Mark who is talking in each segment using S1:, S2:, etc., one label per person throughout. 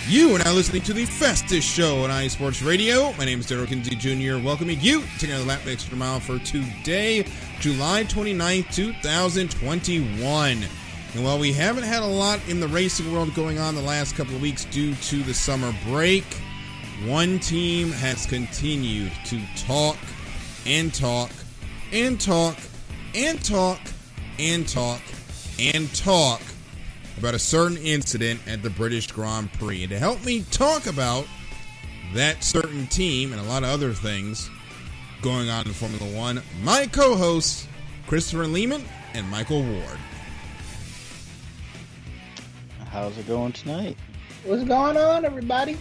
S1: You are now listening to the fastest show on iSports Radio. My name is Daryl Kinsey Jr. Welcoming you to another lap extra mile for today, July 29th, 2021. And while we haven't had a lot in the racing world going on the last couple of weeks due to the summer break, one team has continued to talk and talk and talk and talk and talk and talk about a certain incident at the British Grand Prix. And to help me talk about that certain team and a lot of other things going on in Formula One, my co-hosts, Christopher Lehman and Michael Ward.
S2: How's it going tonight?
S3: What's going on, everybody?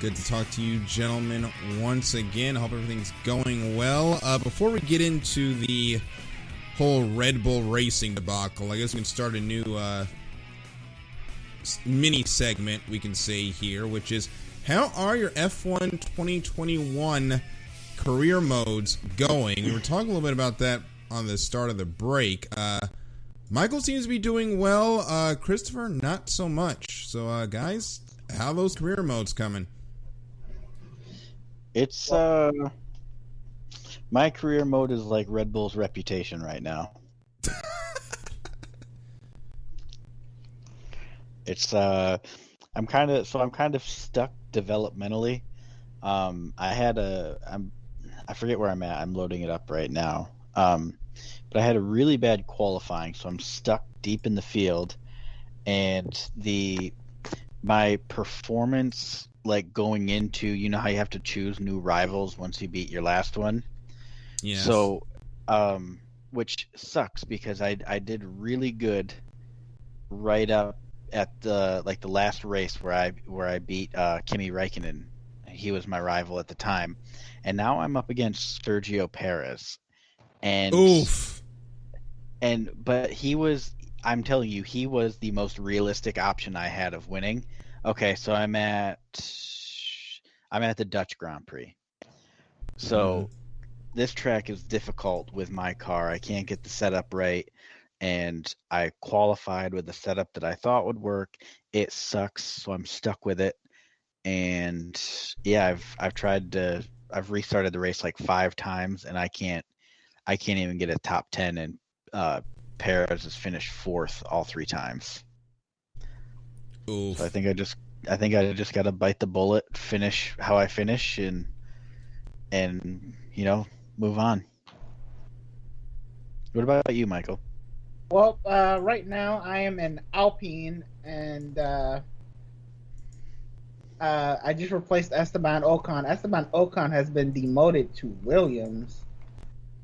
S1: Good to talk to you gentlemen once again. I hope everything's going well. Before we get into the whole Red Bull racing debacle, I guess we can start a new mini segment we can say here, which is, how are your F1 2021 career modes going? We were talking a little bit about that on the start of the break. Michael seems to be doing well. Christopher, not so much. So, guys, how are those career modes coming?
S2: It's my career mode is like Red Bull's reputation right now. It's I'm kind of stuck developmentally. I forget where I'm at. I'm loading it up right now. But I had a really bad qualifying, so I'm stuck deep in the field, and my performance, like going into, you know how you have to choose new rivals once you beat your last one.
S1: Yeah.
S2: So, which sucks because I did really good right up at the last race where I beat Kimi Räikkönen. He was my rival at the time, and now I'm up against Sergio Perez. And
S1: oof.
S2: But I'm telling you, he was the most realistic option I had of winning. Okay, so I'm at the Dutch Grand Prix. So this track is difficult with my car. I can't get the setup right, and I qualified with a setup that I thought would work. It sucks, so I'm stuck with it. And yeah, I've restarted the race like 5 times, and I can't even get a top 10, and Perez has finished 4th all 3 times.
S1: Oof.
S2: So I think I just got to bite the bullet, finish how I finish, and move on. What about you, Michael?
S3: Well, right now I am in Alpine, and I just replaced Esteban Ocon. Esteban Ocon has been demoted to Williams.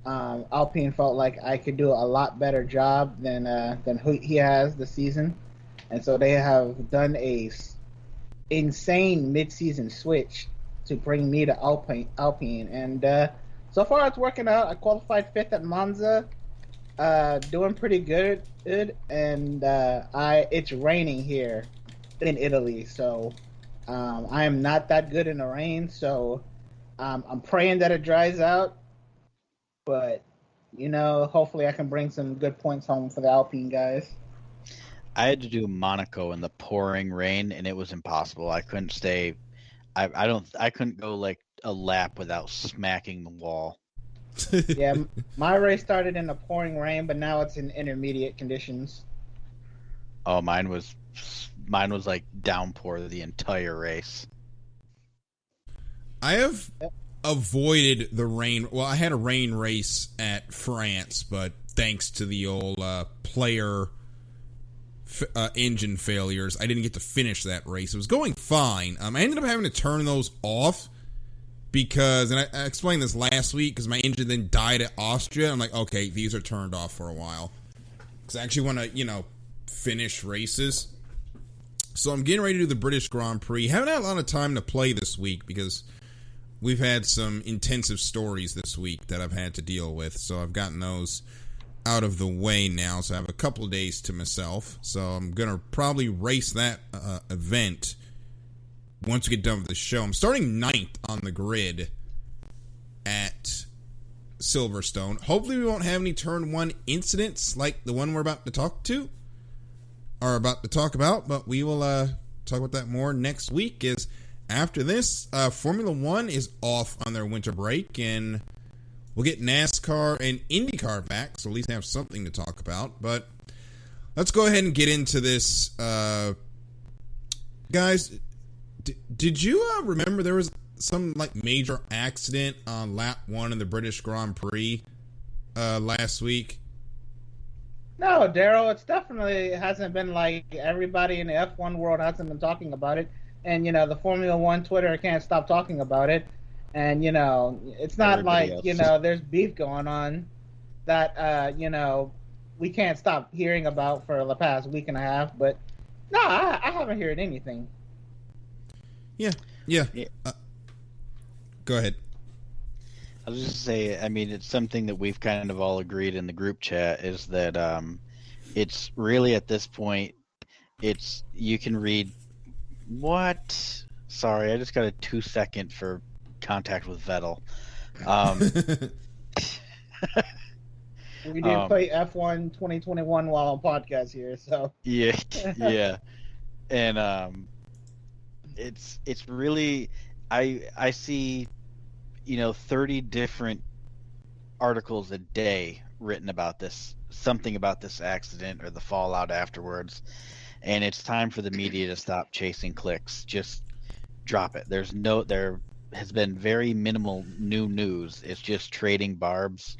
S3: Alpine felt like I could do a lot better job than he has this season, and so they have done a insane mid-season switch to bring me to Alpine, and so far it's working out. I qualified 5th at Monza, doing pretty good, and it's raining here in Italy, so I am not that good in the rain, so I'm praying that it dries out. But, hopefully I can bring some good points home for the Alpine guys.
S2: I had to do Monaco in the pouring rain, and it was impossible. I couldn't stay. I couldn't go like a lap without smacking the wall.
S3: Yeah, my race started in the pouring rain, but now it's in intermediate conditions.
S2: Oh, mine was like downpour the entire race.
S1: I have avoided the rain. Well, I had a rain race at France, but thanks to the old player engine failures, I didn't get to finish that race. It was going fine. I ended up having to turn those off because, and I explained this last week, because my engine then died at Austria. I'm like, okay, these are turned off for a while, because I actually want to, finish races. So I'm getting ready to do the British Grand Prix. Haven't had a lot of time to play this week because we've had some intensive stories this week that I've had to deal with. So I've gotten those out of the way now. So I have a couple of days to myself. So I'm going to probably race that event once we get done with the show. I'm starting 9th on the grid at Silverstone. Hopefully we won't have any turn 1 incidents like the one we're about to talk about, but we will talk about that more next week. Is after this, Formula One is off on their winter break, and we'll get NASCAR and IndyCar back, so at least have something to talk about. But let's go ahead and get into this. Guys, did you remember there was some major accident on lap 1 of the British Grand Prix last week?
S3: No, Daryl, it's definitely hasn't been everybody in the F1 world hasn't been talking about it. And, the Formula One Twitter can't stop talking about it. And, it's not everybody else. There's beef going on that, we can't stop hearing about for the past week and a half. But, no, I haven't heard anything.
S2: Yeah.
S1: Go ahead.
S2: I was just say, it's something that we've kind of all agreed in the group chat is that it's really at this point, you can read what? Sorry, I just got a 2-second for contact with Vettel.
S3: We didn't play F1 2021 while on podcast here, so
S2: yeah, and it's really I see 30 different articles a day written about something about this accident or the fallout afterwards, and it's time for the media to stop chasing clicks. Just drop it. There has been very minimal new news. It's just trading barbs,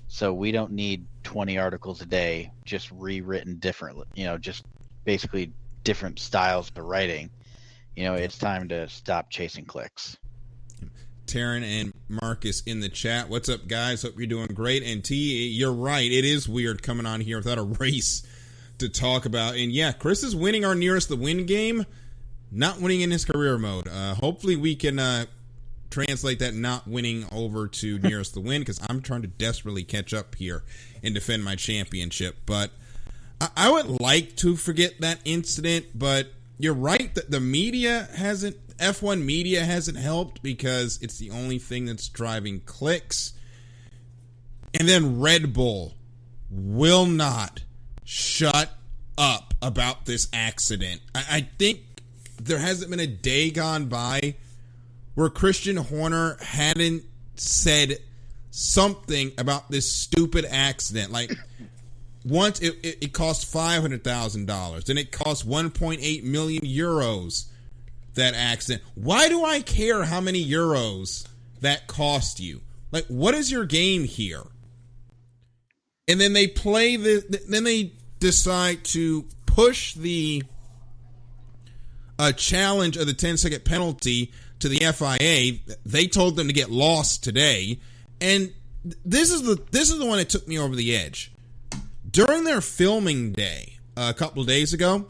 S2: so we don't need 20 articles a day just rewritten differently, just basically different styles of writing. It's time to stop chasing clicks.
S1: Taryn and Marcus in the chat. What's up, guys? Hope you're doing great. And T, you're right. It is weird coming on here without a race to talk about. And yeah, Chris is winning our nearest the win game, not winning in his career mode. Hopefully we can translate that not winning over to nearest the win, because I'm trying to desperately catch up here and defend my championship. But I would like to forget that incident, but you're right that the media F1 media hasn't helped, because it's the only thing that's driving clicks. And then Red Bull will not shut up about this accident. I think there hasn't been a day gone by where Christian Horner hadn't said something about this stupid accident. Once it cost $500,000, then it cost 1.8 million euros. That accident. Why do I care how many euros that cost you? What is your game here? And then they then they decide to push the challenge of the 10-second penalty to the FIA. They told them to get lost today, and this is the one that took me over the edge. During their filming day a couple of days ago,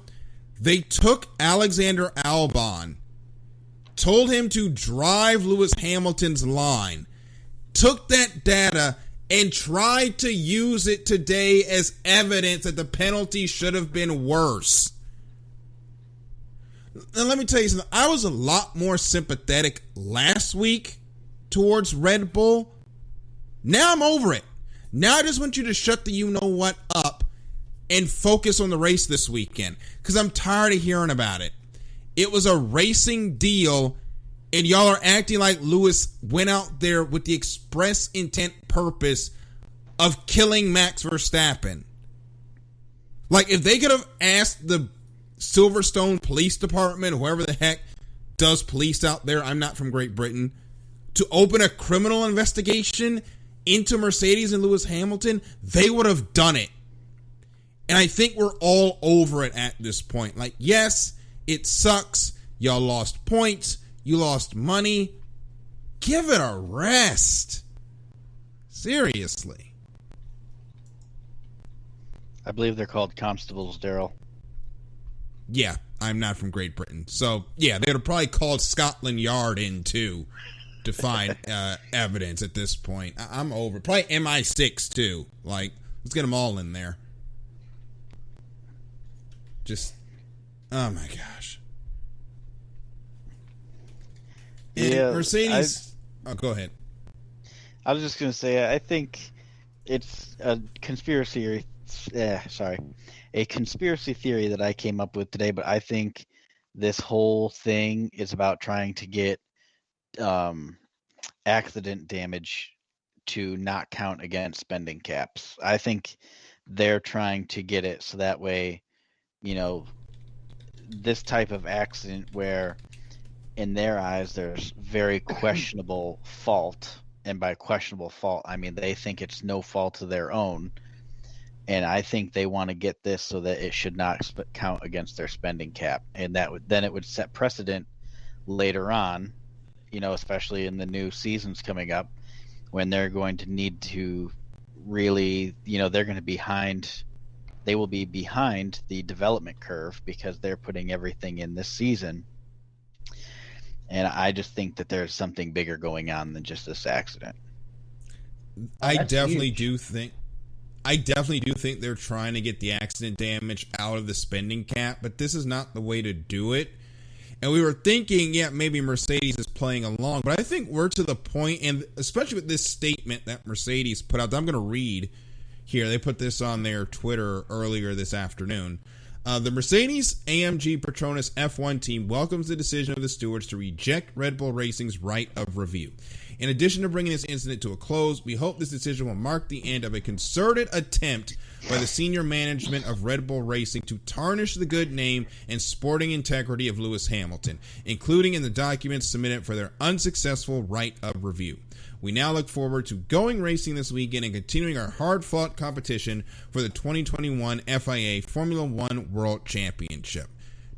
S1: they took Alexander Albon, told him to drive Lewis Hamilton's line, took that data, and tried to use it today as evidence that the penalty should have been worse. Now, let me tell you something. I was a lot more sympathetic last week towards Red Bull. Now I'm over it. Now I just want you to shut the you-know-what up and focus on the race this weekend, because I'm tired of hearing about it. It was a racing deal, and y'all are acting like Lewis went out there with the express intent purpose of killing Max Verstappen. If they could have asked the Silverstone Police Department, whoever the heck does police out there, I'm not from Great Britain, to open a criminal investigation into Mercedes and Lewis Hamilton, they would have done it. And I think we're all over it at this point. Yes, it sucks. Y'all lost points. You lost money. Give it a rest. Seriously.
S2: I believe they're called constables, Daryl.
S1: Yeah, I'm not from Great Britain. So, yeah, they would have probably called Scotland Yard in, too, to find evidence at this point. I'm over. Probably MI6, too. Let's get them all in there. Just, oh my gosh. And
S2: yeah,
S1: Mercedes. Go ahead.
S2: I was just going to say, I think it's a conspiracy theory that I came up with today, but I think this whole thing is about trying to get accident damage to not count against spending caps. I think they're trying to get it so that way, this type of accident where in their eyes there's very questionable fault, and by questionable fault I mean they think it's no fault of their own, and I think they want to get this so that it should not count against their spending cap, and it would set precedent later on, especially in the new seasons coming up, when they're going to need to really, they're going to they will be behind the development curve because they're putting everything in this season. And I just think that there's something bigger going on than just this accident.
S1: I definitely do think they're trying to get the accident damage out of the spending cap, but this is not the way to do it. And we were thinking, maybe Mercedes is playing along, but I think we're to the point, and especially with this statement that Mercedes put out, that I'm going to read here. They put this on their Twitter earlier this afternoon. The Mercedes-AMG Petronas F1 team welcomes the decision of the stewards to reject Red Bull Racing's right of review. In addition to bringing this incident to a close, we hope this decision will mark the end of a concerted attempt by the senior management of Red Bull Racing to tarnish the good name and sporting integrity of Lewis Hamilton, including in the documents submitted for their unsuccessful right of review. We now look forward to going racing this weekend and continuing our hard-fought competition for the 2021 FIA Formula One World Championship.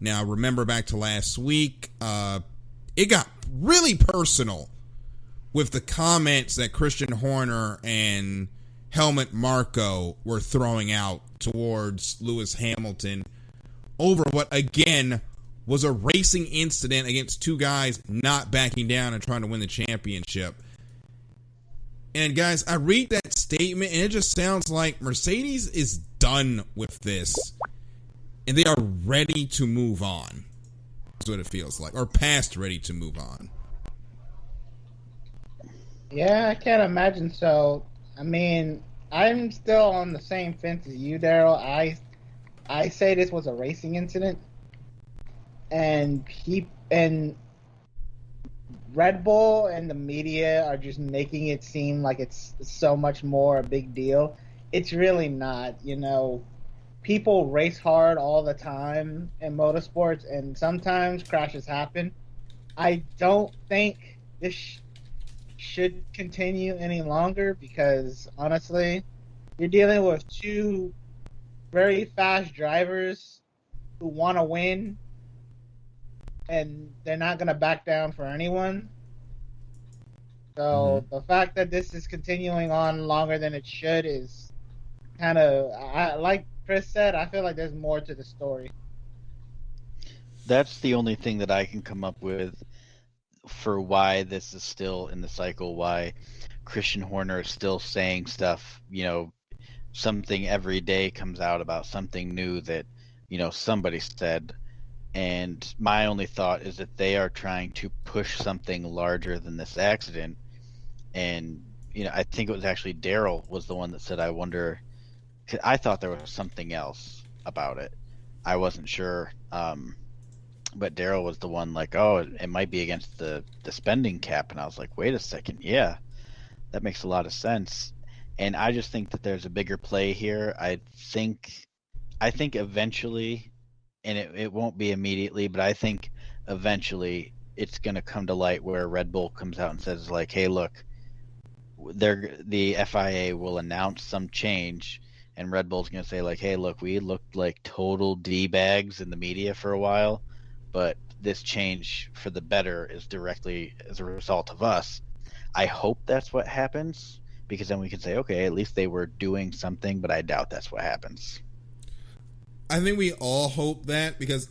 S1: Now, remember back to last week, it got really personal with the comments that Christian Horner and Helmut Marko were throwing out towards Lewis Hamilton over what, again, was a racing incident against two guys not backing down and trying to win the championship. And guys, I read that statement and it just sounds like Mercedes is done with this and they are ready to move on. That's what it feels like, or past ready to move on.
S3: Yeah, I can't imagine so. I mean, I'm still on the same fence as you, Daryl. I say this was a racing incident, and Red Bull and the media are just making it seem like it's so much more a big deal. It's really not. People race hard all the time in motorsports, and sometimes crashes happen. I don't think this should continue any longer because, honestly, you're dealing with two very fast drivers who want to win, and they're not going to back down for anyone. So the fact that this is continuing on longer than it should is kind of, like Chris said, I feel like there's more to the story.
S2: That's the only thing that I can come up with for why this is still in the cycle, why Christian Horner is still saying stuff, something every day comes out about something new that, somebody said. And my only thought is that they are trying to push something larger than this accident. And, I think it was actually Daryl was the one that said, I wonder, 'cause I thought there was something else about it. I wasn't sure. But Daryl was the one like, oh, it might be against the spending cap. And I was like, wait a second. Yeah, that makes a lot of sense. And I just think that there's a bigger play here. I think eventually, and it won't be immediately, but I think eventually it's going to come to light where Red Bull comes out and says like, hey, look, the FIA will announce some change. And Red Bull's going to say like, hey, look, we looked like total D-bags in the media for a while, but this change for the better is directly as a result of us. I hope that's what happens, because then we can say, okay, at least they were doing something, but I doubt that's what happens.
S1: I think we all hope that, because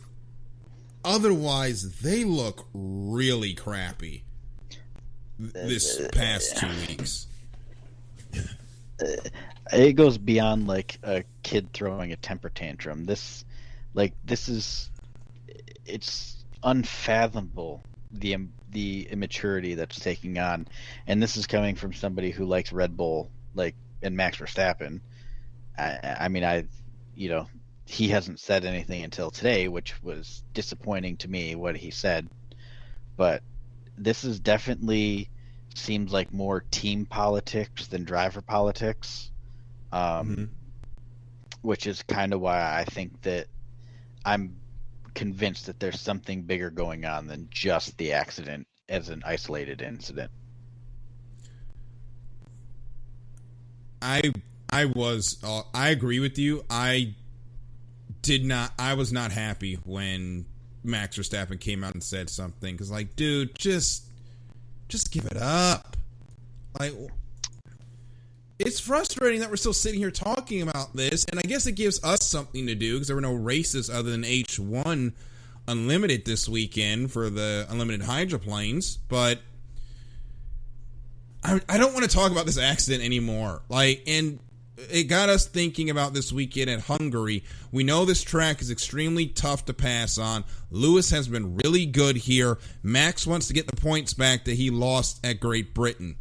S1: otherwise they look really crappy this past 2 weeks.
S2: It goes beyond like a kid throwing a temper tantrum. This is, it's unfathomable the immaturity that's taking on, and this is coming from somebody who likes Red Bull, and Max Verstappen. I mean, he hasn't said anything until today, which was disappointing to me what he said. But this is definitely seems like more team politics than driver politics, which is kind of why I think that I'm convinced that there's something bigger going on than just the accident as an isolated incident.
S1: I agree with you. I was not happy when Max Verstappen came out and said something, because, like, dude, just give it up. Like, it's frustrating that we're still sitting here talking about this, and I guess it gives us something to do because there were no races other than H1 Unlimited this weekend for the unlimited hydroplanes, but I don't want to talk about this accident anymore. Like, and it got us thinking about this weekend at Hungary. We know this track is extremely tough to pass on. Lewis has been really good here. Max wants to get the points back that he lost at Great Britain.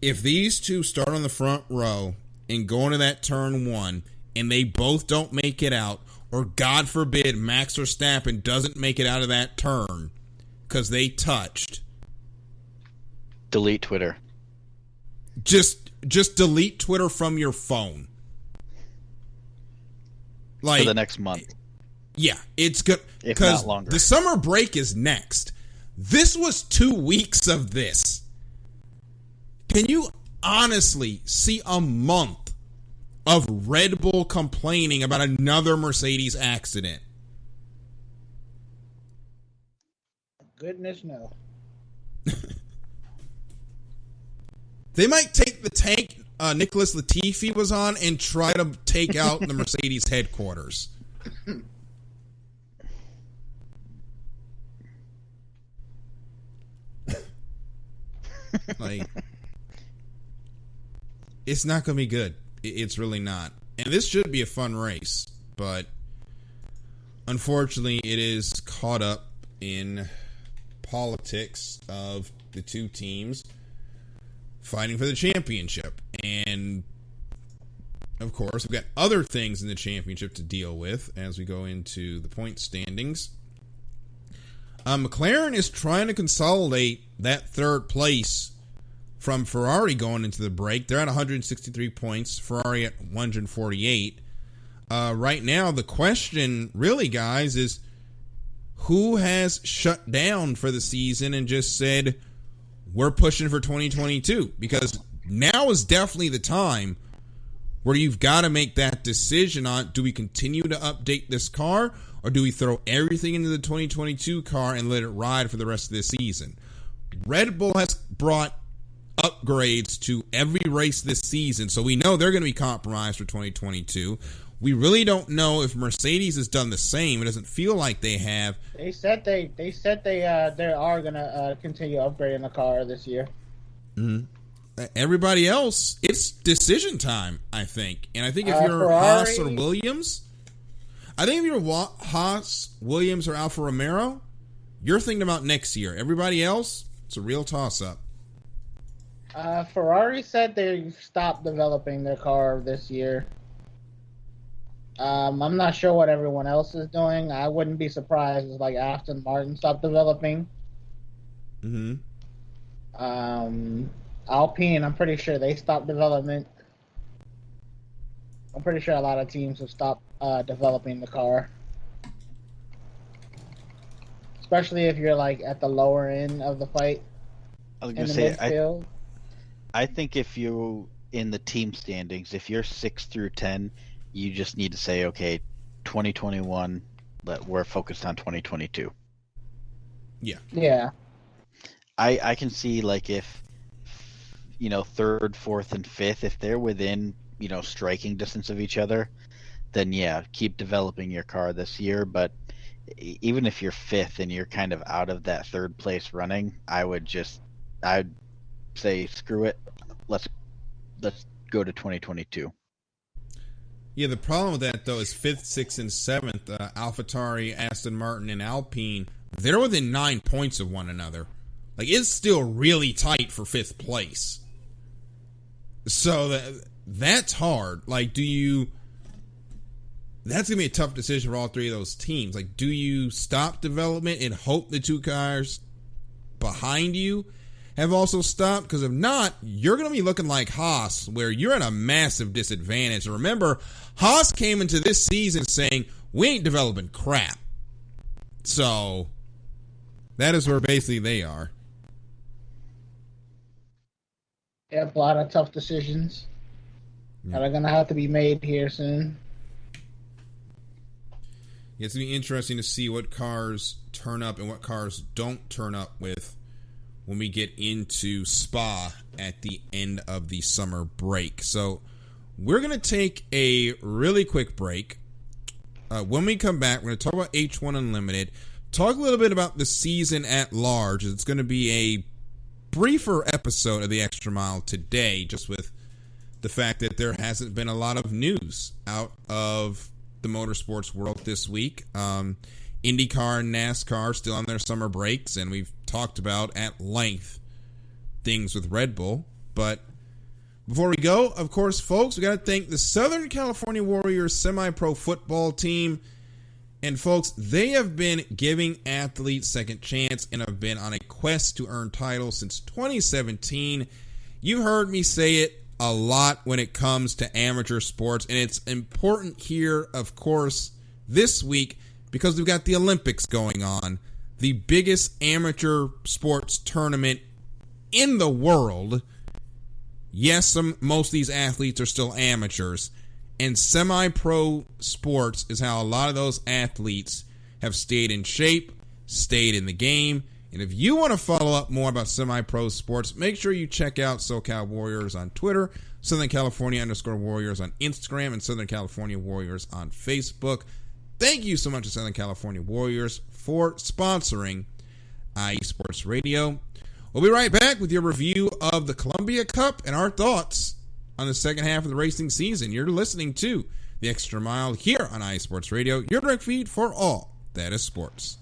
S1: If these two start on the front row and go into that turn one and they both don't make it out, or God forbid Max Verstappen doesn't make it out of that turn because they touched,
S2: delete Twitter.
S1: Just delete Twitter from your phone. Like,
S2: for the next month.
S1: Yeah, it's good.
S2: If not longer.
S1: The summer break is next. This was 2 weeks of this. Can you honestly see a month of Red Bull complaining about another Mercedes accident?
S3: Goodness no.
S1: They might take the tank Nicholas Latifi was on and try to take out the Mercedes headquarters. Like, it's not going to be good. It's really not. And this should be a fun race, but unfortunately it is caught up in politics of the two teams fighting for the championship. And of course, we've got other things in the championship to deal with as we go into the point standings. McLaren is trying to consolidate that third place from Ferrari going into the break. They're at 163 points, Ferrari at 148. Right now, the question really, guys, is who has shut down for the season and just said, we're pushing for 2022? Because now is definitely the time where you've got to make that decision on, do we continue to update this car, or do we throw everything into the 2022 car and let it ride for the rest of the season? Red Bull has brought upgrades to every race this season, so we know they're going to be compromised for 2022. We really don't know if Mercedes has done the same. It doesn't feel like they have.
S3: They said they are gonna continue upgrading the car this year.
S1: Mm-hmm. Everybody else, it's decision time, I think. And I think if you're
S3: Ferrari,
S1: Haas or Williams, Haas, Williams, or Alfa Romeo, you're thinking about next year. Everybody else, it's a real toss-up.
S3: Ferrari said they stopped developing their car this year. I'm not sure what everyone else is doing. I wouldn't be surprised if, like, Aston Martin stopped developing.
S1: Mm-hmm.
S3: Alpine, I'm pretty sure they stopped development. I'm pretty sure a lot of teams have stopped developing the car. Especially if you're, like, at the lower end of the fight.
S2: I was going to say, I think if you in the team standings, if you're 6 through 10, you just need to say, okay, 2021, we're focused on 2022.
S1: Yeah.
S3: Yeah.
S2: I can see, like, if, you know, 3rd, 4th, and 5th, if they're within, you know, striking distance of each other, then yeah, keep developing your car this year. But even if you're 5th and you're kind of out of that 3rd place running, I'd say screw it. Let's go to 2022.
S1: Yeah, the problem with that, though, is 5th, 6th, and 7th, AlphaTauri, Aston Martin, and Alpine, they're within 9 points of one another. Like, it's still really tight for 5th place. So that's hard. Like, do you That's going to be a tough decision for all three of those teams. Like, do you stop development and hope the two cars behind you have also stopped? Because if not, you're going to be looking like Haas, where you're at a massive disadvantage. And remember, Haas came into this season saying, we ain't developing crap. So, that is where basically they are.
S3: Yep, a lot of tough decisions that are going to have to be made here soon.
S1: It's going to be interesting to see what cars turn up and what cars don't turn up with when we get into Spa at the end of the summer break. So we're going to take a really quick break. When we come back, we're going to talk about H1 Unlimited, talk a little bit about the season at large. It's going to be a briefer episode of the Extra Mile today, just with the fact that there hasn't been a lot of news out of the motorsports world this week. IndyCar and NASCAR still on their summer breaks, and we've talked about at length things with Red Bull. But before we go, of course, folks, we got to thank the Southern California Warriors semi-pro football team. And folks, they have been giving athletes second chance and have been on a quest to earn titles since 2017. You heard me say it a lot when it comes to amateur sports, and it's important here, of course, this week because we've got the Olympics going on, the biggest amateur sports tournament in the world. Yes, most of these athletes are still amateurs, and semi-pro sports is how a lot of those athletes have stayed in shape, stayed in the game. And if you want to follow up more about semi-pro sports, make sure you check out SoCal Warriors on Twitter, Southern California _Warriors on Instagram, and Southern California Warriors on Facebook. Thank you so much to Southern California Warriors for sponsoring IE Sports Radio. We'll be right back with your review of the Columbia Cup and our thoughts on the second half of the racing season. You're listening to The Extra Mile here on IE Sports Radio, your direct feed for all that is sports.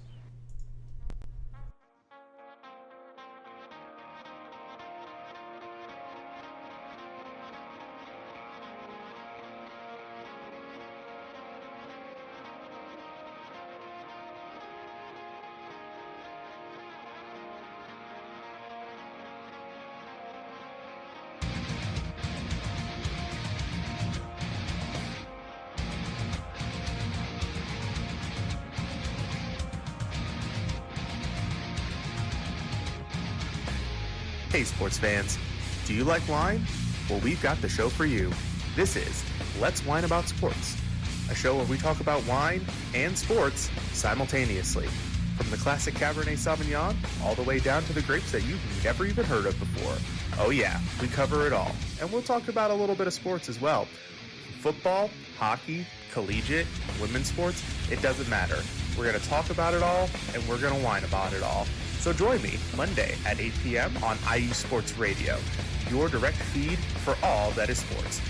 S4: Hey sports fans, do you like wine? Well, we've got the show for you. This is Let's Wine About Sports, a show where we talk about wine and sports simultaneously. From the classic Cabernet Sauvignon all the way down to the grapes that you've never even heard of before. Oh yeah, we cover it all. And we'll talk about a little bit of sports as well. Football, hockey, collegiate, women's sports, it doesn't matter. We're going to talk about it all, and we're going to whine about it all. So join me Monday at 8 p.m. on IE Sports Radio, your direct feed for all that is sports.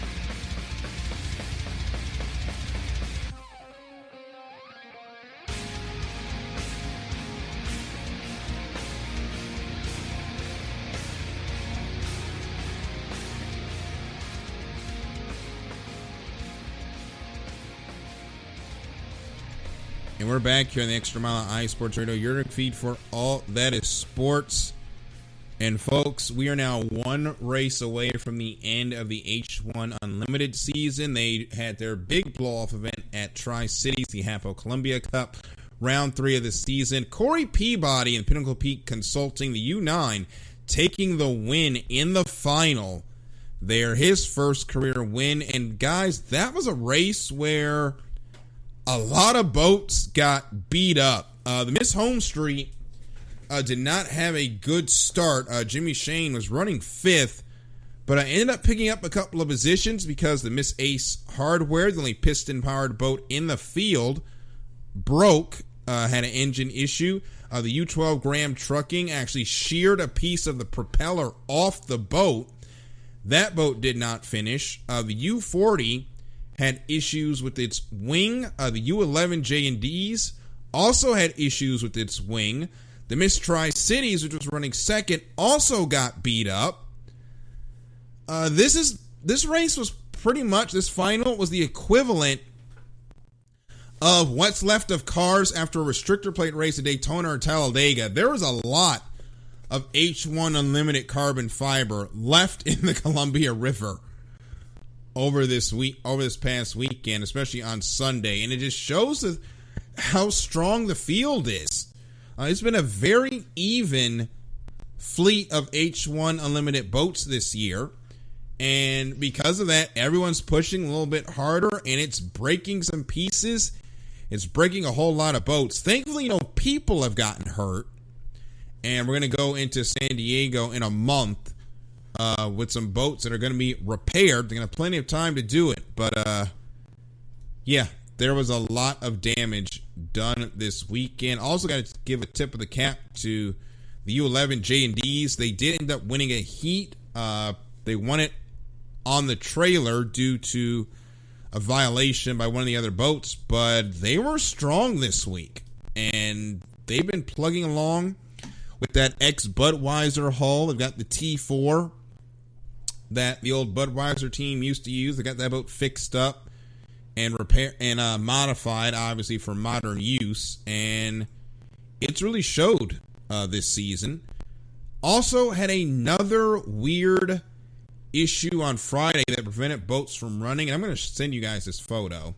S1: And we're back here on the Extra Mile on IE Sports Radio, your feed for all that is sports. And folks, we are now one race away from the end of the H1 Unlimited season. They had their big blow-off event at Tri-Cities, the Hapo Columbia Cup, round 3 of the season. Corey Peabody and Pinnacle Peak Consulting, the U9, taking the win in the final. They're his first career win. And guys, that was a race where a lot of boats got beat up. The Miss Home Street did not have a good start. Jimmy Shane was running 5th, but I ended up picking up a couple of positions because the Miss Ace Hardware, the only piston-powered boat in the field, broke, had an engine issue. The U12 Graham Trucking actually sheared a piece of the propeller off the boat. That boat did not finish. The U40 had issues with its wing. The U11 J&Ds also had issues with its wing. The Miss Tri-Cities, which was running 2nd, also got beat up. This race was pretty much, this final was the equivalent of what's left of cars after a restrictor plate race at Daytona or Talladega, there was a lot of H1 Unlimited carbon fiber left in the Columbia River over this past weekend, especially on Sunday, and it just shows how strong the field is. It's been a very even fleet of H1 Unlimited boats this year, and because of that, everyone's pushing a little bit harder, and it's breaking some pieces. It's breaking a whole lot of boats. Thankfully, people have gotten hurt, and we're going to go into San Diego in a month with some boats that are going to be repaired. They're going to have plenty of time to do it, but yeah, there was a lot of damage done this weekend. Also got to give a tip of the cap to the U11 J&Ds. They did end up winning a heat. They won it on the trailer due to a violation by one of the other boats, but they were strong this week, and they've been plugging along with that ex-Budweiser hull. They've got the T4 that the old Budweiser team used to use. They got that boat fixed up and modified, obviously, for modern use, and it's really showed this season. Also had another weird issue on Friday that prevented boats from running, and I'm going to send you guys this photo.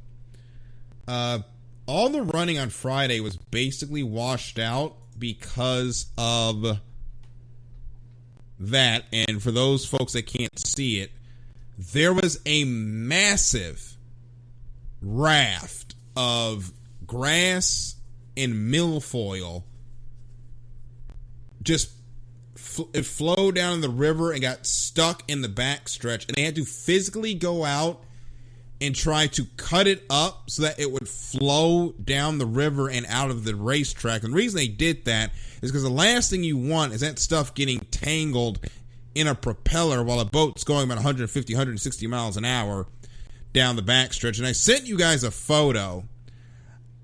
S1: All the running on Friday was basically washed out because of that, and for those folks that can't see it, there was a massive raft of grass and milfoil just it flowed down the river and got stuck in the backstretch, and they had to physically go out and try to cut it up so that it would flow down the river and out of the racetrack. And the reason they did that is because the last thing you want is that stuff getting tangled in a propeller while a boat's going about 150, 160 miles an hour down the backstretch. And I sent you guys a photo.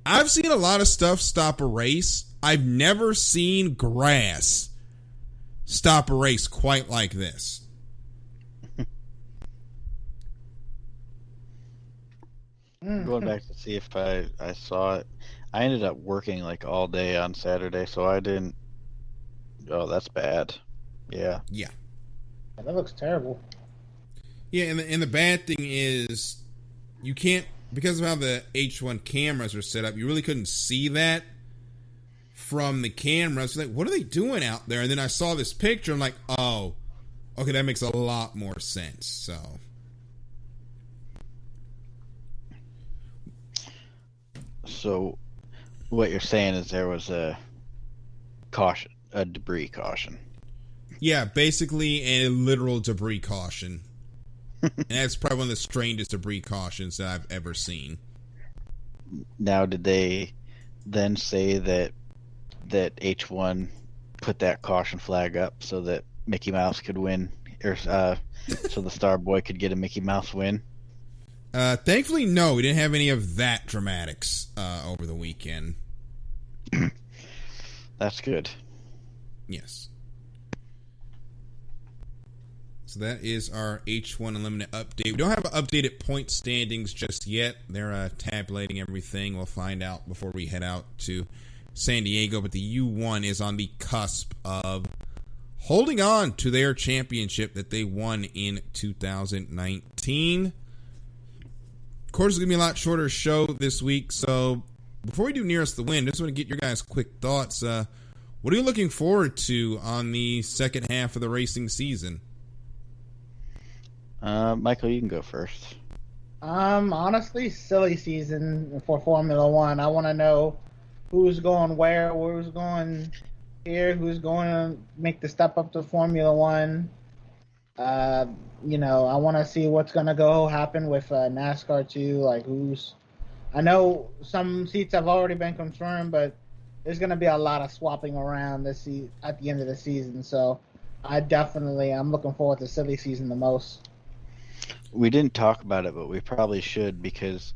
S1: I've seen a lot of stuff stop a race. I've never seen grass stop a race quite like this.
S2: Going back to see if I saw it. I ended up working like all day on Saturday, so I didn't. Oh, that's bad. Yeah.
S1: Yeah.
S3: That looks terrible.
S1: Yeah, and the bad thing is you can't, because of how the H1 cameras are set up, you really couldn't see that from the cameras. Like, what are they doing out there? And then I saw this picture. I'm like, oh, okay, that makes a lot more sense.
S2: So, what you're saying is there was a debris caution.
S1: Yeah, basically a literal debris caution. And that's probably one of the strangest debris cautions that I've ever seen.
S2: Now, did they then say that H1 put that caution flag up so that Mickey Mouse could win, or so the Star Boy could get a Mickey Mouse win?
S1: Thankfully, no. We didn't have any of that dramatics over the weekend.
S2: That's good.
S1: Yes. So that is our H1 Unlimited update. We don't have updated point standings just yet. They're tabulating everything. We'll find out before we head out to San Diego. But the U1 is on the cusp of holding on to their championship that they won in 2019. Of course, it's going to be a lot shorter show this week. So before we do Nearest the Win, just want to get your guys' quick thoughts. What are you looking forward to on the second half of the racing season?
S2: Michael, you can go first.
S3: Honestly, silly season for Formula One. I want to know who's going where, who's going here, who's going to make the step up to Formula One. I want to see what's going to happen with NASCAR too. Like I know some seats have already been confirmed, but there's going to be a lot of swapping around at the end of the season. So I'm looking forward to silly season the most.
S2: We didn't talk about it, but we probably should, because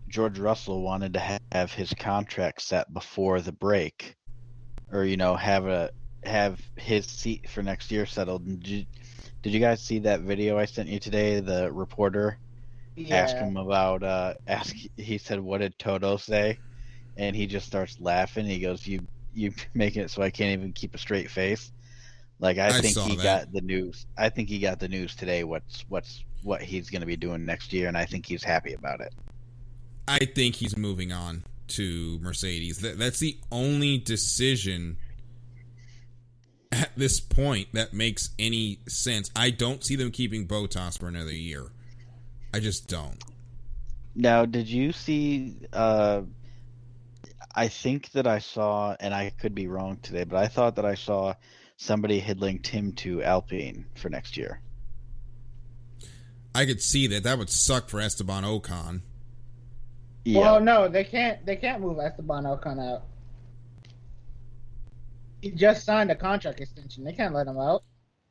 S2: George Russell wanted to have his contract set before the break, or have his seat for next year settled. Did you guys see that video I sent you today? The reporter ask
S3: Yeah.
S2: him about he said, what did Toto say? And he just starts laughing. He goes, you make it so I can't even keep a straight face. Like, I
S1: I
S2: think
S1: saw
S2: he
S1: that.
S2: got the news. I think he got the news today. What he's going to be doing next year, and I think he's happy about it.
S1: I think he's moving on to Mercedes. That's the only decision at this point that makes any sense. I don't see them keeping Bottas for another year. I just don't.
S2: Now, did you see? I think that I saw, and I could be wrong today, but I thought that I saw somebody had linked him to Alpine for next year.
S1: I could see that. That would suck for Esteban Ocon.
S2: Yeah.
S3: Well, no, they can't. They can't move Esteban Ocon out. He just signed a contract extension. They can't let him out.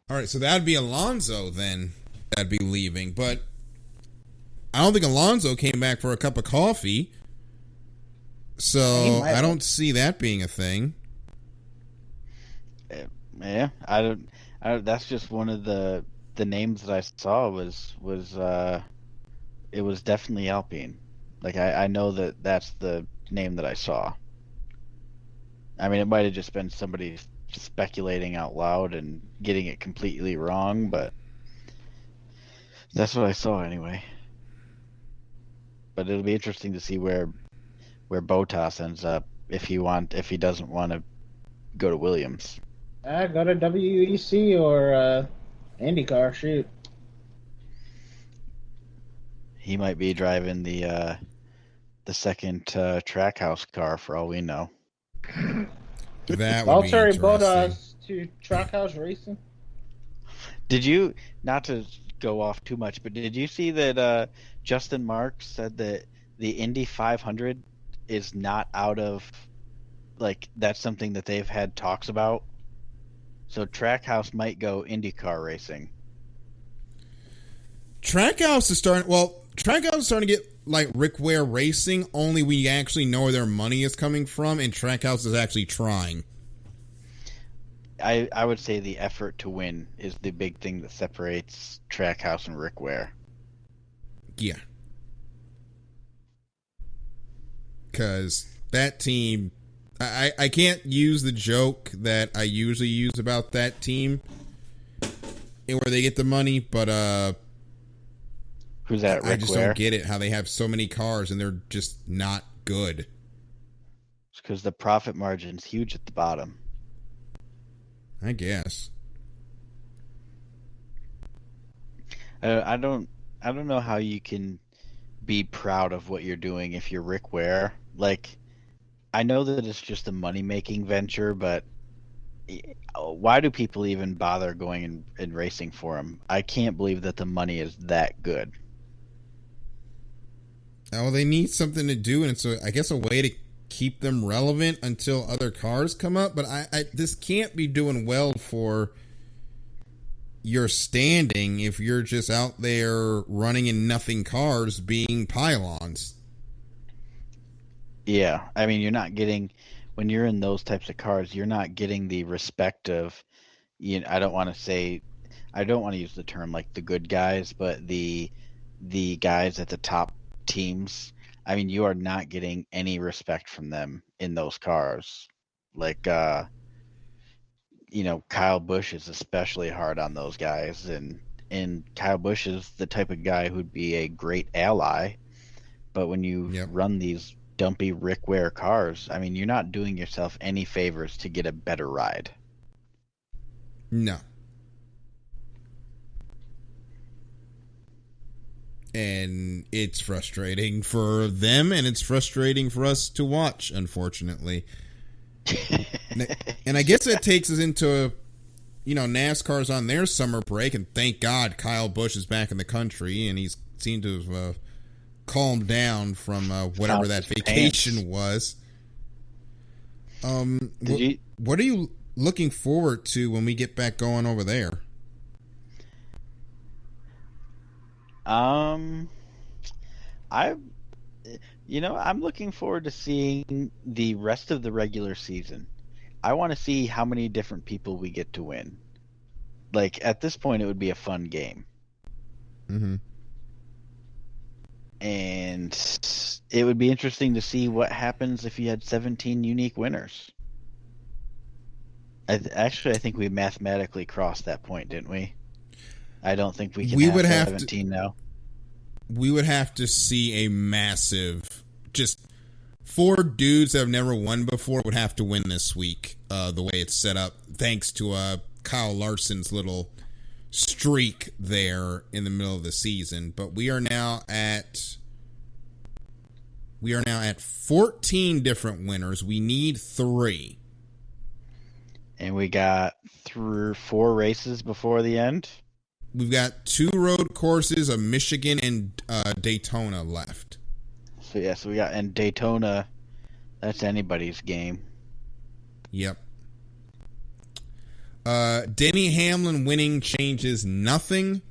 S1: All right, so that'd be Alonso then. That'd be leaving, but I don't think Alonso came back for a cup of coffee. So I don't see that being a thing.
S2: Yeah, I don't. That's just one of the names that I saw was it was definitely Alpine. Like, I know that's the name that I saw. I mean, it might have just been somebody speculating out loud and getting it completely wrong, but that's what I saw anyway. But it'll be interesting to see where Bottas ends up if he doesn't want to go to Williams.
S3: Go to WEC or IndyCar. Shoot.
S2: He might be driving the second Trackhouse car for all we know.
S1: That would be
S3: Valtteri
S1: interesting.
S3: Bottas to Trackhouse Racing.
S2: Did you, not to go off too much, but did you see that Justin Marks said that the Indy 500 is not out of, like, that's something that they've had talks about? So Trackhouse might go IndyCar racing.
S1: Trackhouse is starting to get like Rick Ware Racing, only we actually know where their money is coming from, and Trackhouse is actually trying.
S2: I would say the effort to win is the big thing that separates Trackhouse and Rick Ware.
S1: Yeah. Because that team, I can't use the joke that I usually use about that team and where they get the money, but
S2: Who's that, Rick
S1: I just
S2: Ware?
S1: don't get it, how they have so many cars and they're just not good.
S2: It's because the profit margin's huge at the bottom.
S1: I guess.
S2: I don't know how you can be proud of what you're doing if you're Rick Ware. Like, I know that it's just a money-making venture, but why do people even bother going and racing for him? I can't believe that the money is that good.
S1: Oh, they need something to do, and it's I guess a way to keep them relevant until other cars come up. But I this can't be doing well for your standing if you're just out there running in nothing cars being pylons.
S2: Yeah, I mean, you're not getting, when you're in those types of cars, you're not getting the respect of, I don't want to use the term like the good guys, but the guys at the top teams. I mean, you are not getting any respect from them in those cars. Like, Kyle Busch is especially hard on those guys, and Kyle Busch is the type of guy who'd be a great ally. But when you run these dumpy Rick Ware cars, I mean, you're not doing yourself any favors to get a better ride.
S1: No. And it's frustrating for them, and it's frustrating for us to watch, unfortunately. And I guess that takes us into, NASCAR's on their summer break, and thank God Kyle Busch is back in the country, and he's seemed to have calmed down from whatever that vacation was. What are you looking forward to when we get back going over there?
S2: I'm looking forward to seeing the rest of the regular season. I want to see how many different people we get to win. Like, at this point, it would be a fun game.
S1: Mm-hmm.
S2: And it would be interesting to see what happens if you had 17 unique winners. I think we mathematically crossed that point, didn't we? I don't think we can have 17 now.
S1: We would have to see a massive, just 4 dudes that have never won before would have to win this week, the way it's set up, thanks to Kyle Larson's little streak there in the middle of the season. But we are now at 14 different winners. We need 3.
S2: And we got 4 races before the end.
S1: We've got 2 road courses of Michigan and Daytona left.
S2: So we got, and Daytona, that's anybody's game.
S1: Yep. Denny Hamlin winning changes nothing.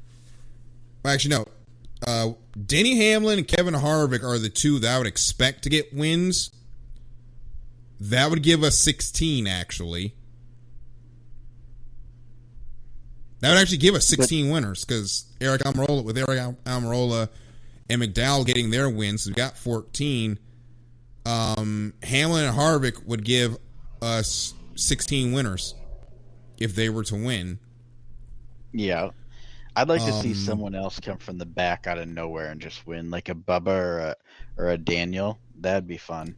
S1: Well, actually, no. Denny Hamlin and Kevin Harvick are the 2 that I would expect to get wins. That would give us 16, actually. That would actually give us 16 winners, because Eric Almirola and McDowell getting their wins, so we got 14. Hamlin and Harvick would give us 16 winners if they were to win.
S2: Yeah. I'd like to see someone else come from the back out of nowhere and just win, like a Bubba or a Daniel. That'd be fun.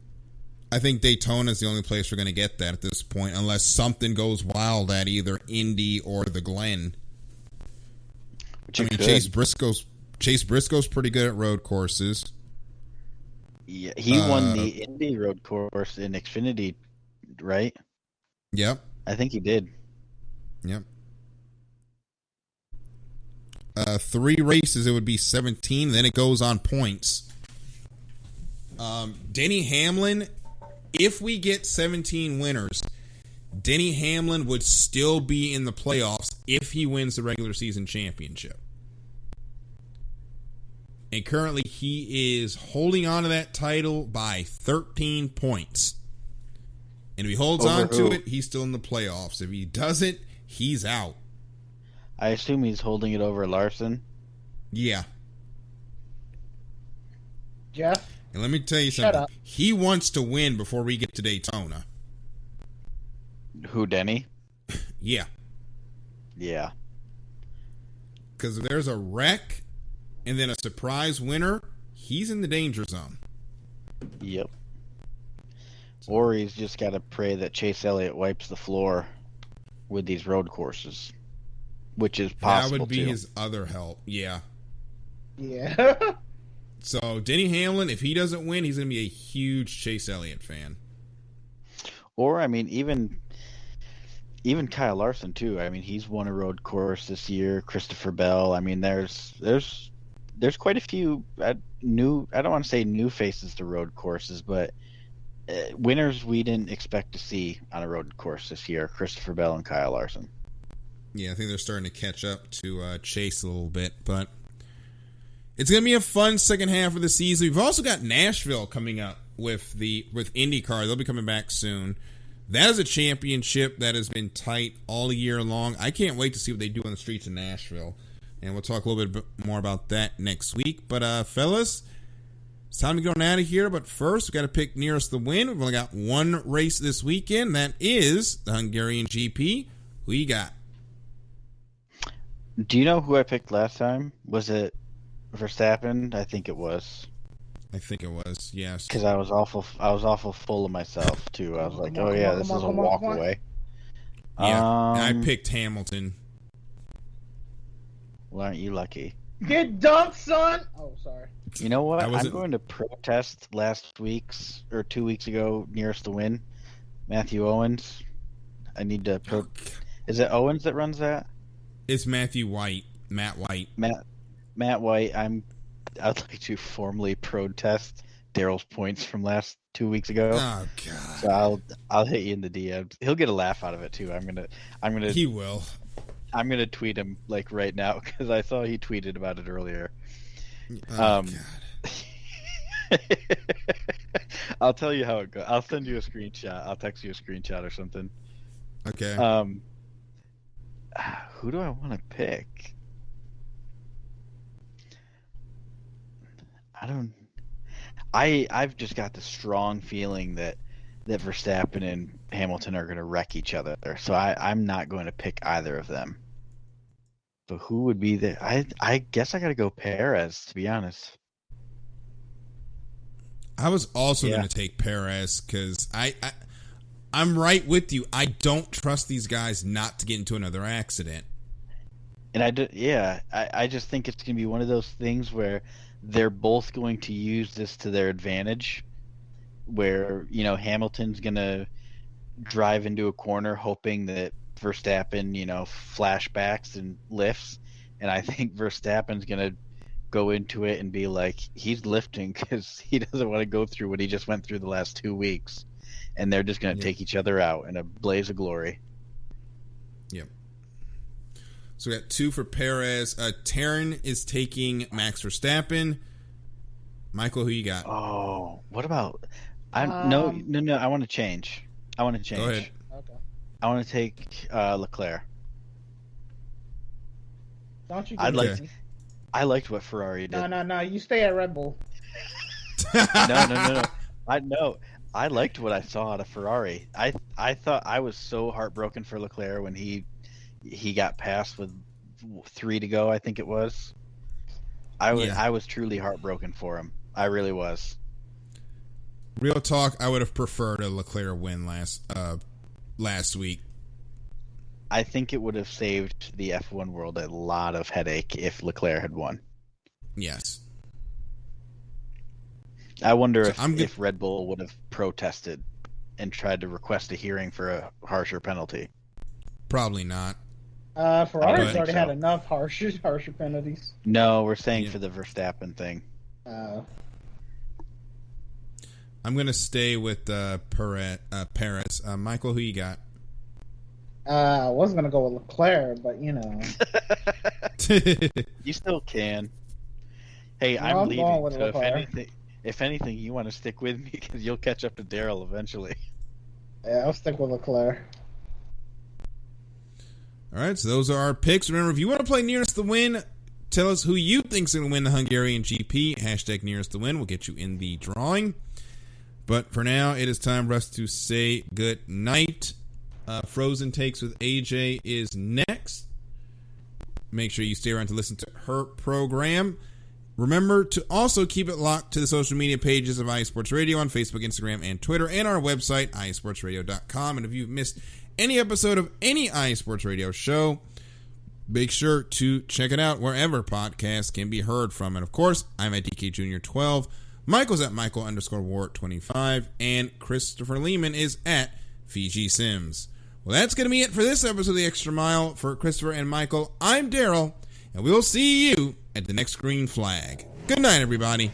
S1: I think Daytona is the only place we're going to get that at this point, unless something goes wild at either Indy or the Glen. Chase Briscoe's pretty good at road courses.
S2: Yeah, he won the Indy road course in Xfinity, right?
S1: Yep.
S2: I think he did.
S1: Yep. 3 races, it would be 17. Then it goes on points. Denny Hamlin, if we get 17 winners, Denny Hamlin would still be in the playoffs if he wins the regular season championship. And currently he is holding on to that title by 13 points. And if he holds on to it, he's still in the playoffs. If he doesn't, he's out.
S2: I assume he's holding it over Larson.
S1: Yeah.
S3: Jeff?
S1: And let me tell you something. He wants to win before we get to Daytona.
S2: Who, Denny?
S1: Yeah.
S2: Yeah.
S1: Because if there's a wreck and then a surprise winner, he's in the danger zone.
S2: Yep. Or he's just got to pray that Chase Elliott wipes the floor with these road courses, which is possible.
S1: That would be his other help. Yeah.
S3: Yeah.
S1: So Denny Hamlin, if he doesn't win, he's going to be a huge Chase Elliott fan.
S2: Or, I mean, even Kyle Larson too. I mean, he's won a road course this year. Christopher Bell. I mean, there's quite a few new. I don't want to say new faces to road courses, but winners we didn't expect to see on a road course this year. Christopher Bell and Kyle Larson.
S1: Yeah, I think they're starting to catch up to Chase a little bit, but it's going to be a fun second half of the season. We've also got Nashville coming up with IndyCar. They'll be coming back soon. That is a championship that has been tight all year long. I can't wait to see what they do on the streets of Nashville. And we'll talk a little bit more about that next week. But, fellas, it's time to get on out of here. But first, we've got to pick nearest the win. We've only got one race this weekend. That is the Hungarian GP. Who you got?
S2: Do you know who I picked last time? Was it Verstappen? I think it was.
S1: I think it was, yes.
S2: Because I was awful full of myself too. I was like, "Oh yeah, this is a walk away."
S1: Yeah, I picked Hamilton.
S2: Well, aren't you lucky?
S3: Get dunked, son. Oh, sorry.
S2: You know what? I'm going to protest 2 weeks ago nearest the win, Matthew Owens. I need to. Is it Owens that runs that?
S1: It's Matt White. Matt
S2: White. I'd like to formally protest Daryl's points from last 2 weeks ago.
S1: Oh God!
S2: So I'll hit you in the DMs. He'll get a laugh out of it too. I'm gonna.
S1: He will.
S2: I'm gonna tweet him like right now because I saw he tweeted about it earlier.
S1: Oh God!
S2: I'll tell you how it goes. I'll send you a screenshot. I'll text you a screenshot or something.
S1: Okay.
S2: Who do I want to pick? I've just got the strong feeling that Verstappen and Hamilton are going to wreck each other. So I'm not going to pick either of them. But who would be the? I guess I got to go Perez, to be honest.
S1: I was also going to take Perez because I'm right with you. I don't trust these guys not to get into another accident.
S2: And I just think it's going to be one of those things where they're both going to use this to their advantage. Where, Hamilton's going to drive into a corner hoping that Verstappen, flashbacks and lifts. And I think Verstappen's going to go into it and be like, he's lifting because he doesn't want to go through what he just went through the last 2 weeks. And they're just going to take each other out in a blaze of glory.
S1: Yep. So we got 2 for Perez. Taryn is taking Max Verstappen. Michael, who you got?
S2: Oh, what about... No, I want to change. Go ahead.
S3: Okay.
S2: I want to take Leclerc.
S3: Don't you?
S2: I liked what Ferrari did.
S3: No. You stay at Red Bull.
S2: No. I liked what I saw out of Ferrari. I thought I was so heartbroken for Leclerc when he got passed with 3 to go. I think it was. I was truly heartbroken for him. I really was.
S1: Real talk, I would have preferred a Leclerc win last week.
S2: I think it would have saved the F1 world a lot of headache if Leclerc had won.
S1: Yes.
S2: I wonder if Red Bull would have protested and tried to request a hearing for a harsher penalty.
S1: Probably not.
S3: Ferrari's already had enough harsher penalties.
S2: No, we're saying for the Verstappen thing.
S1: I'm going to stay with Perez. Michael, who you got?
S3: I was going to go with Leclerc, but
S2: You still can. Hey,
S3: No,
S2: I'm leaving,
S3: with
S2: so
S3: Leclerc.
S2: if anything, you want to stick with me because you'll catch up to Daryl eventually.
S3: Yeah, I'll stick with Leclerc.
S1: All right, so those are our picks. Remember, if you want to play Nearest the Win, tell us who you think's going to win the Hungarian GP. # Nearest the Win will get you in the drawing. But for now, it is time for us to say good night. Frozen Takes with AJ is next. Make sure you stay around to listen to her program. Remember to also keep it locked to the social media pages of iSports Radio on Facebook, Instagram, and Twitter, and our website, iSportsRadio.com. And if you've missed any episode of any iSports Radio show, make sure to check it out wherever podcasts can be heard from. And of course, I'm at DK Jr. 12. Michael's at Michael_Wart25, and Christopher Lehman is at Fiji Sims. Well, that's going to be it for this episode of The Extra Mile. For Christopher and Michael, I'm Daryl, and we'll see you at the next green flag. Good night, everybody.